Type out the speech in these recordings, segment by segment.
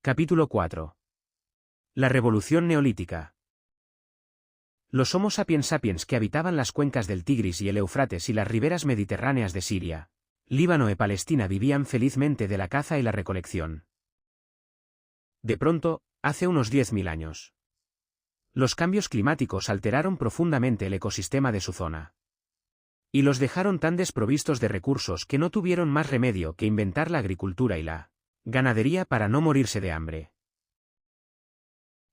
Capítulo 4. La Revolución Neolítica. Los Homo sapiens sapiens que habitaban las cuencas del Tigris y el Éufrates y las riberas mediterráneas de Siria, Líbano y Palestina vivían felizmente de la caza y la recolección. De pronto, hace unos 10.000 años, los cambios climáticos alteraron profundamente el ecosistema de su zona. Y los dejaron tan desprovistos de recursos que no tuvieron más remedio que inventar la agricultura y la ganadería para no morirse de hambre.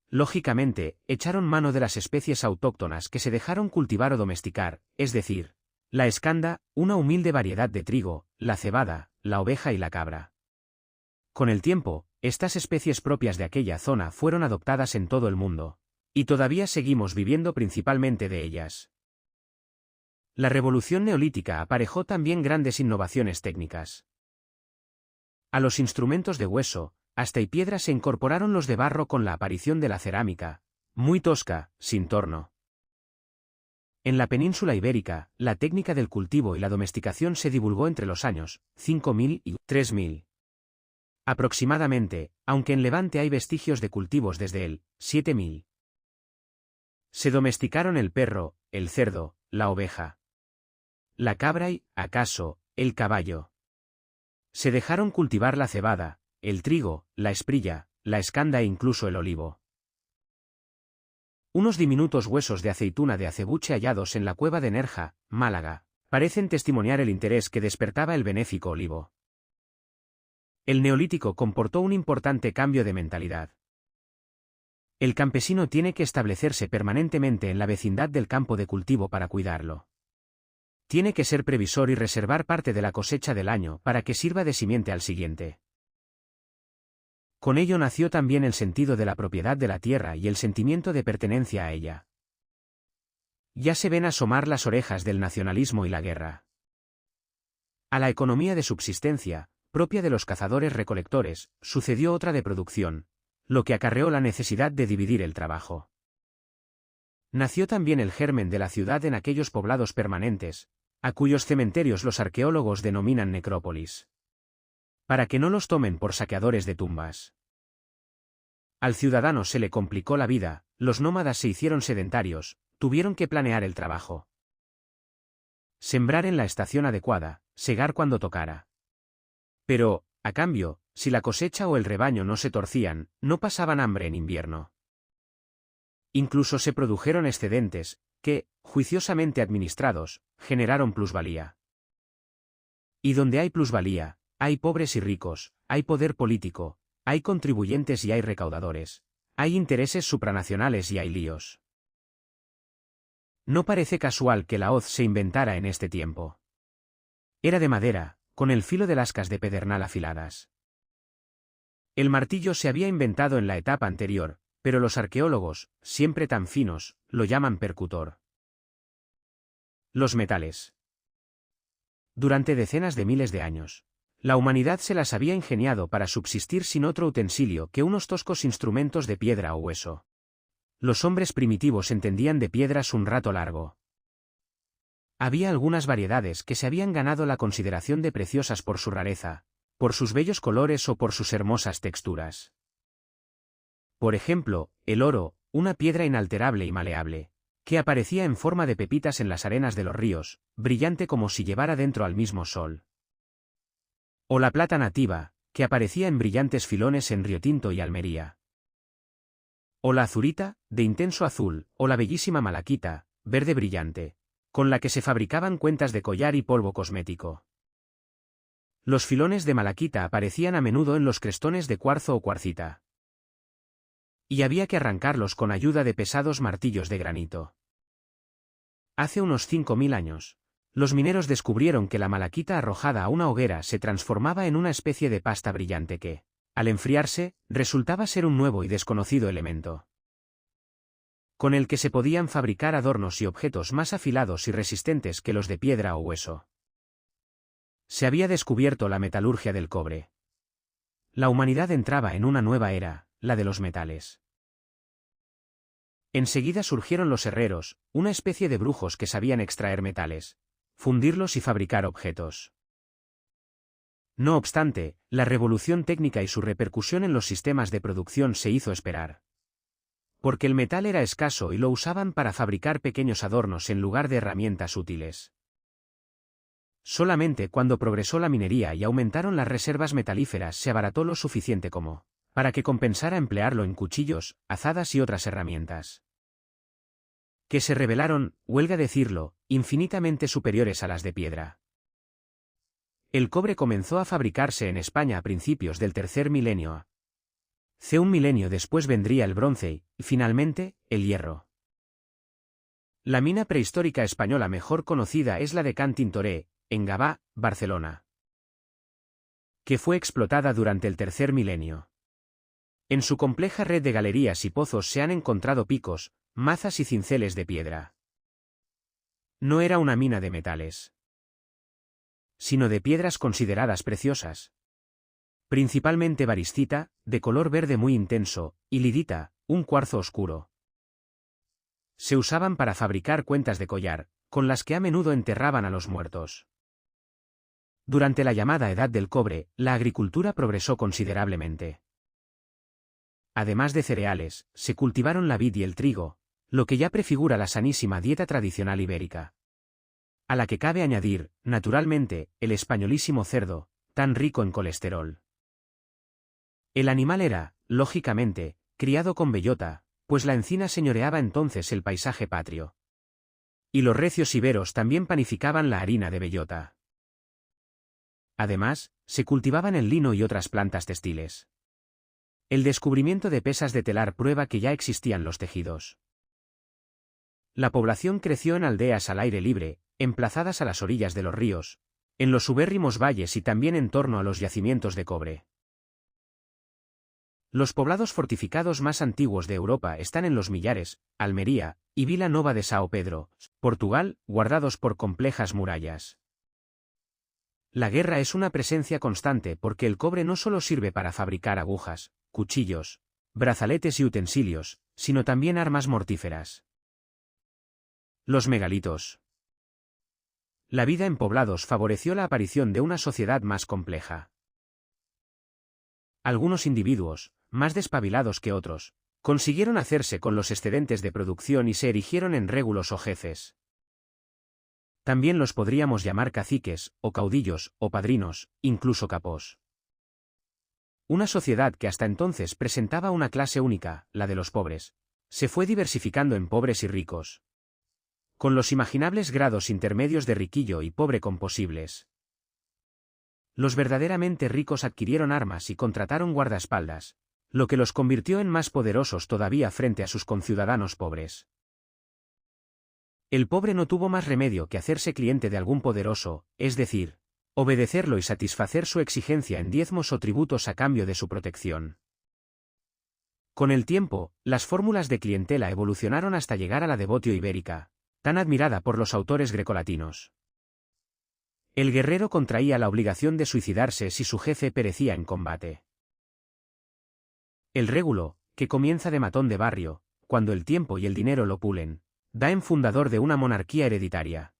Lógicamente, echaron mano de las especies autóctonas que se dejaron cultivar o domesticar, es decir, la escanda, una humilde variedad de trigo, la cebada, la oveja y la cabra. Con el tiempo, estas especies propias de aquella zona fueron adoptadas en todo el mundo, y todavía seguimos viviendo principalmente de ellas. La revolución neolítica aparejó también grandes innovaciones técnicas. A los instrumentos de hueso, hasta y piedra se incorporaron los de barro con la aparición de la cerámica, muy tosca, sin torno. En la península ibérica, la técnica del cultivo y la domesticación se divulgó entre los años 5000 y 3000. Aproximadamente, aunque en Levante hay vestigios de cultivos desde el 7000. Se domesticaron el perro, el cerdo, la oveja, la cabra y, acaso, el caballo. Se dejaron cultivar la cebada, el trigo, la esprilla, la escanda e incluso el olivo. Unos diminutos huesos de aceituna de acebuche hallados en la cueva de Nerja, Málaga, parecen testimoniar el interés que despertaba el benéfico olivo. El neolítico comportó un importante cambio de mentalidad. El campesino tiene que establecerse permanentemente en la vecindad del campo de cultivo para cuidarlo. Tiene que ser previsor y reservar parte de la cosecha del año para que sirva de simiente al siguiente. Con ello nació también el sentido de la propiedad de la tierra y el sentimiento de pertenencia a ella. Ya se ven asomar las orejas del nacionalismo y la guerra. A la economía de subsistencia, propia de los cazadores-recolectores, sucedió otra de producción, lo que acarreó la necesidad de dividir el trabajo. Nació también el germen de la ciudad en aquellos poblados permanentes, a cuyos cementerios los arqueólogos denominan necrópolis. Para que no los tomen por saqueadores de tumbas. Al ciudadano se le complicó la vida, los nómadas se hicieron sedentarios, tuvieron que planear el trabajo. Sembrar en la estación adecuada, segar cuando tocara. Pero, a cambio, si la cosecha o el rebaño no se torcían, no pasaban hambre en invierno. Incluso se produjeron excedentes, que, juiciosamente administrados, generaron plusvalía. Y donde hay plusvalía, hay pobres y ricos, hay poder político, hay contribuyentes y hay recaudadores, hay intereses supranacionales y hay líos. No parece casual que la hoz se inventara en este tiempo. Era de madera, con el filo de lascas de pedernal afiladas. El martillo se había inventado en la etapa anterior, pero los arqueólogos, siempre tan finos, lo llaman percutor. Los metales. Durante decenas de miles de años, la humanidad se las había ingeniado para subsistir sin otro utensilio que unos toscos instrumentos de piedra o hueso. Los hombres primitivos entendían de piedras un rato largo. Había algunas variedades que se habían ganado la consideración de preciosas por su rareza, por sus bellos colores o por sus hermosas texturas. Por ejemplo, el oro, una piedra inalterable y maleable, que aparecía en forma de pepitas en las arenas de los ríos, brillante como si llevara dentro al mismo sol. O la plata nativa, que aparecía en brillantes filones en Río Tinto y Almería. O la azurita, de intenso azul, o la bellísima malaquita, verde brillante, con la que se fabricaban cuentas de collar y polvo cosmético. Los filones de malaquita aparecían a menudo en los crestones de cuarzo o cuarcita. Y había que arrancarlos con ayuda de pesados martillos de granito. Hace unos 5000 años, los mineros descubrieron que la malaquita arrojada a una hoguera se transformaba en una especie de pasta brillante que, al enfriarse, resultaba ser un nuevo y desconocido elemento, con el que se podían fabricar adornos y objetos más afilados y resistentes que los de piedra o hueso. Se había descubierto la metalurgia del cobre. La humanidad entraba en una nueva era, la de los metales. Enseguida surgieron los herreros, una especie de brujos que sabían extraer metales, fundirlos y fabricar objetos. No obstante, la revolución técnica y su repercusión en los sistemas de producción se hizo esperar. Porque el metal era escaso y lo usaban para fabricar pequeños adornos en lugar de herramientas útiles. Solamente cuando progresó la minería y aumentaron las reservas metalíferas se abarató lo suficiente como para que compensara emplearlo en cuchillos, azadas y otras herramientas que se revelaron, huelga decirlo, infinitamente superiores a las de piedra. El cobre comenzó a fabricarse en España a principios del tercer milenio. Un milenio después vendría el bronce y, finalmente, el hierro. La mina prehistórica española mejor conocida es la de Can Tintoré, en Gavà, Barcelona, que fue explotada durante el tercer milenio. En su compleja red de galerías y pozos se han encontrado picos, mazas y cinceles de piedra. No era una mina de metales, sino de piedras consideradas preciosas. Principalmente variscita, de color verde muy intenso, y lidita, un cuarzo oscuro. Se usaban para fabricar cuentas de collar, con las que a menudo enterraban a los muertos. Durante la llamada Edad del Cobre, la agricultura progresó considerablemente. Además de cereales, se cultivaron la vid y el trigo, lo que ya prefigura la sanísima dieta tradicional ibérica. A la que cabe añadir, naturalmente, el españolísimo cerdo, tan rico en colesterol. El animal era, lógicamente, criado con bellota, pues la encina señoreaba entonces el paisaje patrio. Y los recios iberos también panificaban la harina de bellota. Además, se cultivaban el lino y otras plantas textiles. El descubrimiento de pesas de telar prueba que ya existían los tejidos. La población creció en aldeas al aire libre, emplazadas a las orillas de los ríos, en los ubérrimos valles y también en torno a los yacimientos de cobre. Los poblados fortificados más antiguos de Europa están en Los Millares, Almería, y Vila Nova de São Pedro, Portugal, guardados por complejas murallas. La guerra es una presencia constante porque el cobre no solo sirve para fabricar agujas, cuchillos, brazaletes y utensilios, sino también armas mortíferas. Los megalitos. La vida en poblados favoreció la aparición de una sociedad más compleja. Algunos individuos, más despabilados que otros, consiguieron hacerse con los excedentes de producción y se erigieron en régulos o jefes. También los podríamos llamar caciques, o caudillos, o padrinos, incluso capós. Una sociedad que hasta entonces presentaba una clase única, la de los pobres, se fue diversificando en pobres y ricos, con los imaginables grados intermedios de riquillo y pobre composibles. Los verdaderamente ricos adquirieron armas y contrataron guardaespaldas, lo que los convirtió en más poderosos todavía frente a sus conciudadanos pobres. El pobre no tuvo más remedio que hacerse cliente de algún poderoso, es decir, obedecerlo y satisfacer su exigencia en diezmos o tributos a cambio de su protección. Con el tiempo, las fórmulas de clientela evolucionaron hasta llegar a la devotio ibérica, tan admirada por los autores grecolatinos. El guerrero contraía la obligación de suicidarse si su jefe perecía en combate. El régulo, que comienza de matón de barrio, cuando el tiempo y el dinero lo pulen, da en fundador de una monarquía hereditaria,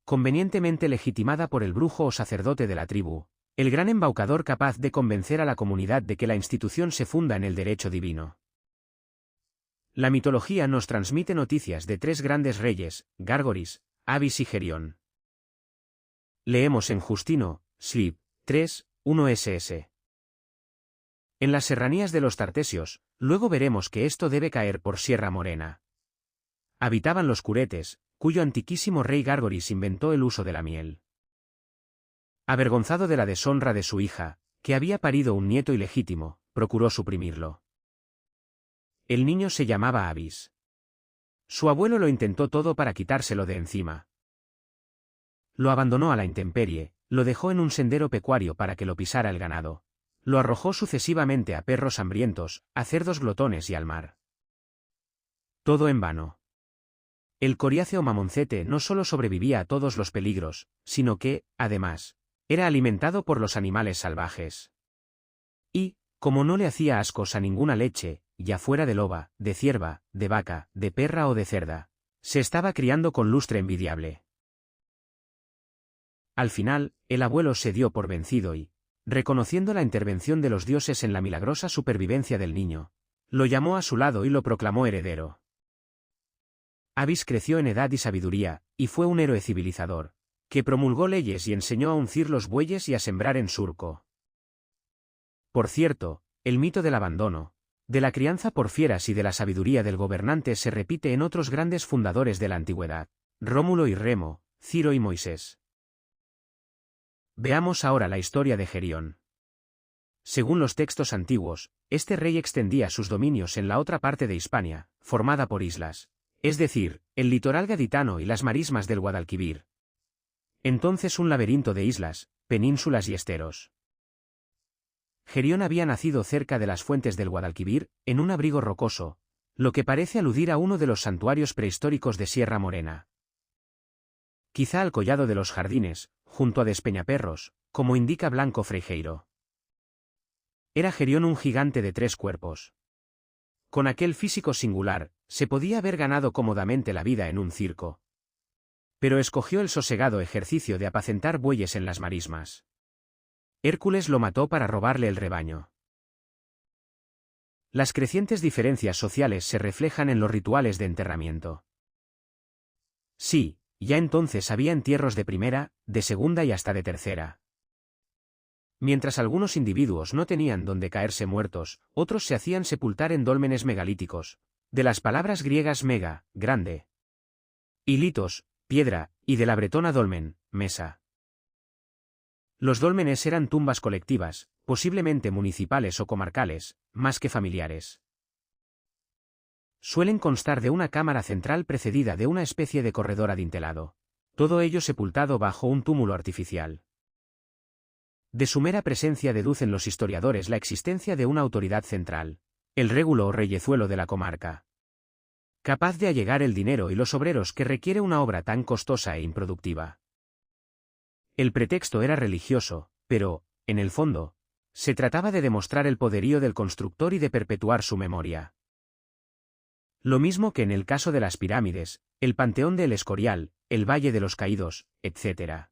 convenientemente legitimada por el brujo o sacerdote de la tribu, el gran embaucador capaz de convencer a la comunidad de que la institución se funda en el derecho divino. La mitología nos transmite noticias de tres grandes reyes, Gárgoris, Abis y Gerión. Leemos en Justino, Slip, 3, 1 ss. En las serranías de los Tartesios, luego veremos que esto debe caer por Sierra Morena. Habitaban los curetes, cuyo antiquísimo rey Gárgoris inventó el uso de la miel. Avergonzado de la deshonra de su hija, que había parido un nieto ilegítimo, procuró suprimirlo. El niño se llamaba Abis. Su abuelo lo intentó todo para quitárselo de encima. Lo abandonó a la intemperie, lo dejó en un sendero pecuario para que lo pisara el ganado. Lo arrojó sucesivamente a perros hambrientos, a cerdos glotones y al mar. Todo en vano. El coriáceo mamoncete no solo sobrevivía a todos los peligros, sino que, además, era alimentado por los animales salvajes. Y, como no le hacía ascos a ninguna leche, ya fuera de loba, de cierva, de vaca, de perra o de cerda, se estaba criando con lustre envidiable. Al final, el abuelo se dio por vencido y, reconociendo la intervención de los dioses en la milagrosa supervivencia del niño, lo llamó a su lado y lo proclamó heredero. Avis creció en edad y sabiduría, y fue un héroe civilizador, que promulgó leyes y enseñó a uncir los bueyes y a sembrar en surco. Por cierto, el mito del abandono, de la crianza por fieras y de la sabiduría del gobernante se repite en otros grandes fundadores de la antigüedad, Rómulo y Remo, Ciro y Moisés. Veamos ahora la historia de Gerión. Según los textos antiguos, este rey extendía sus dominios en la otra parte de Hispania, formada por islas, es decir, el litoral gaditano y las marismas del Guadalquivir. Entonces un laberinto de islas, penínsulas y esteros. Gerión había nacido cerca de las fuentes del Guadalquivir, en un abrigo rocoso, lo que parece aludir a uno de los santuarios prehistóricos de Sierra Morena. Quizá al collado de los Jardines, junto a Despeñaperros, como indica Blanco Freijeiro. Era Gerión un gigante de 3 cuerpos. Con aquel físico singular, se podía haber ganado cómodamente la vida en un circo. Pero escogió el sosegado ejercicio de apacentar bueyes en las marismas. Hércules lo mató para robarle el rebaño. Las crecientes diferencias sociales se reflejan en los rituales de enterramiento. Sí, ya entonces había entierros de primera, de segunda y hasta de tercera. Mientras algunos individuos no tenían donde caerse muertos, otros se hacían sepultar en dólmenes megalíticos, de las palabras griegas mega, grande, y litos, piedra, y de la bretona dolmen, mesa. Los dólmenes eran tumbas colectivas, posiblemente municipales o comarcales, más que familiares. Suelen constar de una cámara central precedida de una especie de corredor adintelado, todo ello sepultado bajo un túmulo artificial. De su mera presencia deducen los historiadores la existencia de una autoridad central, el régulo o reyezuelo de la comarca, capaz de allegar el dinero y los obreros que requiere una obra tan costosa e improductiva. El pretexto era religioso, pero, en el fondo, se trataba de demostrar el poderío del constructor y de perpetuar su memoria. Lo mismo que en el caso de las pirámides, el Panteón del Escorial, el Valle de los Caídos, etc.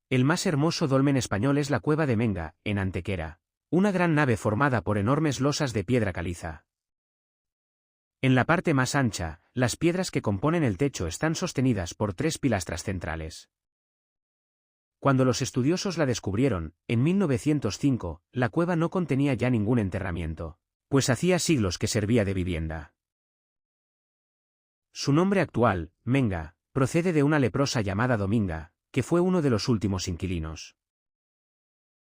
El más hermoso dolmen español es la Cueva de Menga, en Antequera, una gran nave formada por enormes losas de piedra caliza. En la parte más ancha, las piedras que componen el techo están sostenidas por 3 pilastras centrales. Cuando los estudiosos la descubrieron, en 1905, la cueva no contenía ya ningún enterramiento, pues hacía siglos que servía de vivienda. Su nombre actual, Menga, procede de una leprosa llamada Dominga, que fue uno de los últimos inquilinos.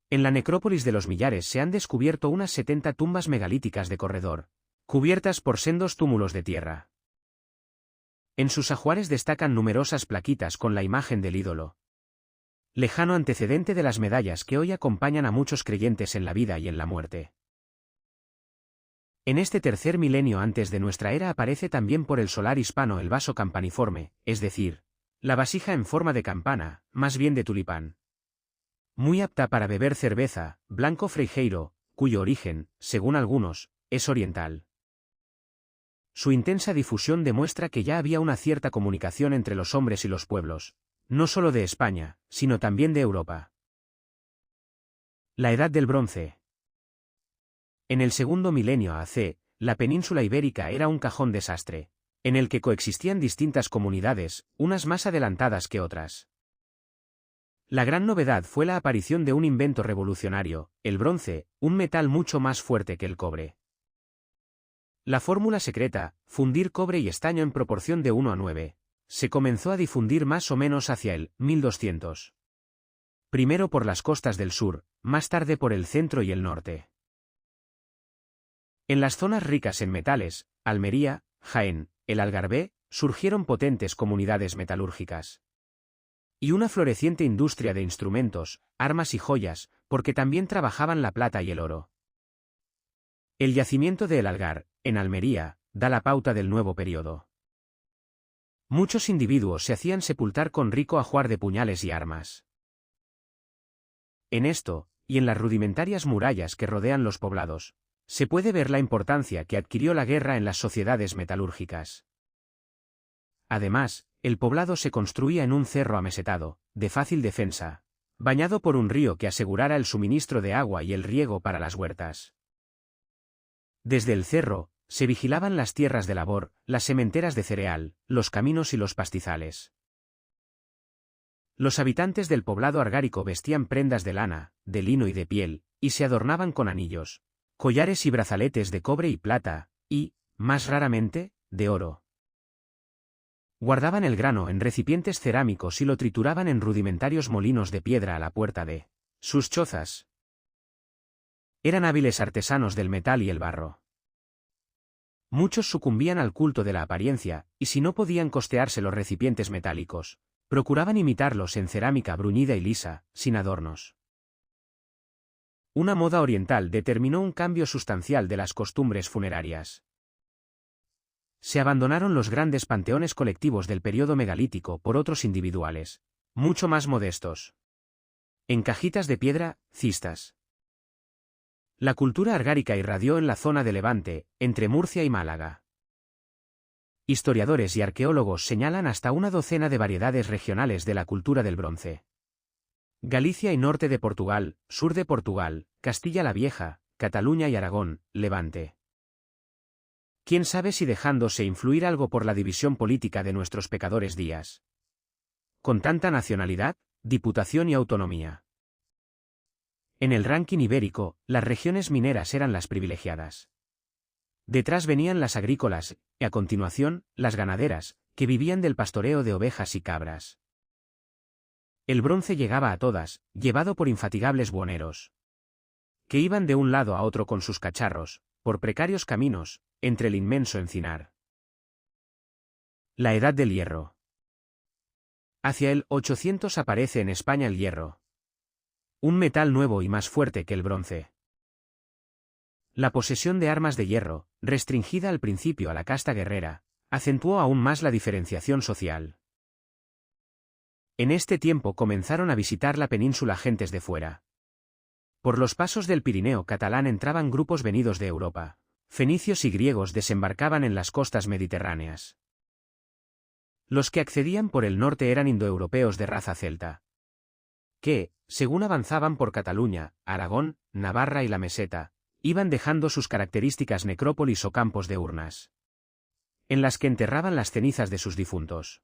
En la necrópolis de los Millares se han descubierto unas 70 tumbas megalíticas de corredor, cubiertas por sendos túmulos de tierra. En sus ajuares destacan numerosas plaquitas con la imagen del ídolo, lejano antecedente de las medallas que hoy acompañan a muchos creyentes en la vida y en la muerte. En este tercer milenio antes de nuestra era aparece también por el solar hispano el vaso campaniforme, es decir, la vasija en forma de campana, más bien de tulipán. Muy apta para beber cerveza, Blanco Freijeiro, cuyo origen, según algunos, es oriental. Su intensa difusión demuestra que ya había una cierta comunicación entre los hombres y los pueblos, no solo de España, sino también de Europa. La Edad del Bronce. En el segundo milenio AC, la península ibérica era un cajón desastre, en el que coexistían distintas comunidades, unas más adelantadas que otras. La gran novedad fue la aparición de un invento revolucionario, el bronce, un metal mucho más fuerte que el cobre. La fórmula secreta, fundir cobre y estaño en proporción de 1 a 9, se comenzó a difundir más o menos hacia el 1200. Primero por las costas del sur, más tarde por el centro y el norte. En las zonas ricas en metales, Almería, Jaén, el Algarve, surgieron potentes comunidades metalúrgicas. Y una floreciente industria de instrumentos, armas y joyas, porque también trabajaban la plata y el oro. El yacimiento de El Algar, en Almería, da la pauta del nuevo periodo. Muchos individuos se hacían sepultar con rico ajuar de puñales y armas. En esto, y en las rudimentarias murallas que rodean los poblados, se puede ver la importancia que adquirió la guerra en las sociedades metalúrgicas. Además, El poblado se construía en un cerro amesetado, de fácil defensa, bañado por un río que asegurara el suministro de agua y el riego para las huertas. Desde el cerro, se vigilaban las tierras de labor, las sementeras de cereal, los caminos y los pastizales. Los habitantes del poblado argárico vestían prendas de lana, de lino y de piel, y se adornaban con anillos, collares y brazaletes de cobre y plata, y, más raramente, de oro. Guardaban el grano en recipientes cerámicos y lo trituraban en rudimentarios molinos de piedra a la puerta de sus chozas. Eran hábiles artesanos del metal y el barro. Muchos sucumbían al culto de la apariencia, y si no podían costearse los recipientes metálicos, procuraban imitarlos en cerámica bruñida y lisa, sin adornos. Una moda oriental determinó un cambio sustancial de las costumbres funerarias. Se abandonaron los grandes panteones colectivos del período megalítico por otros individuales, mucho más modestos. En cajitas de piedra, cistas. La cultura argárica irradió en la zona de Levante, entre Murcia y Málaga. Historiadores y arqueólogos señalan hasta una docena de variedades regionales de la cultura del bronce. Galicia y norte de Portugal, sur de Portugal, Castilla la Vieja, Cataluña y Aragón, Levante. ¿Quién sabe si dejándose influir algo por la división política de nuestros pecadores días? Con tanta nacionalidad, diputación y autonomía. En el ranking ibérico, las regiones mineras eran las privilegiadas. Detrás venían las agrícolas, y a continuación, las ganaderas, que vivían del pastoreo de ovejas y cabras. El bronce llegaba a todas, llevado por infatigables buhoneros, que iban de un lado a otro con sus cacharros, por precarios caminos, entre el inmenso encinar. La Edad del Hierro. Hacia el 800 aparece en España el hierro. Un metal nuevo y más fuerte que el bronce. La posesión de armas de hierro, restringida al principio a la casta guerrera, acentuó aún más la diferenciación social. En este tiempo comenzaron a visitar la península gentes de fuera. Por los pasos del Pirineo catalán entraban grupos venidos de Europa. Fenicios y griegos desembarcaban en las costas mediterráneas. Los que accedían por el norte eran indoeuropeos de raza celta, que, según avanzaban por Cataluña, Aragón, Navarra y la Meseta, iban dejando sus características necrópolis o campos de urnas, en las que enterraban las cenizas de sus difuntos.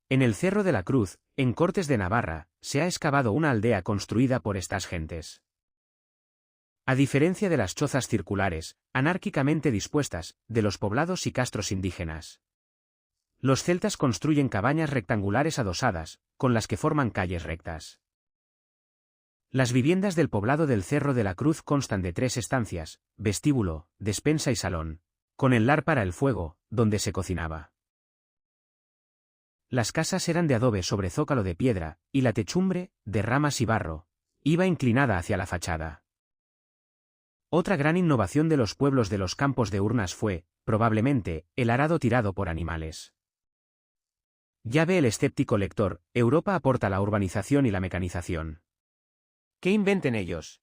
En el Cerro de la Cruz, en Cortes de Navarra, se ha excavado una aldea construida por estas gentes. A diferencia de las chozas circulares, anárquicamente dispuestas, de los poblados y castros indígenas. Los celtas construyen cabañas rectangulares adosadas, con las que forman calles rectas. Las viviendas del poblado del Cerro de la Cruz constan de 3 estancias, vestíbulo, despensa y salón, con el lar para el fuego, donde se cocinaba. Las casas eran de adobe sobre zócalo de piedra, y la techumbre, de ramas y barro, iba inclinada hacia la fachada. Otra gran innovación de los pueblos de los campos de urnas fue, probablemente, el arado tirado por animales. Ya ve el escéptico lector, Europa aporta la urbanización y la mecanización. ¿Qué inventen ellos?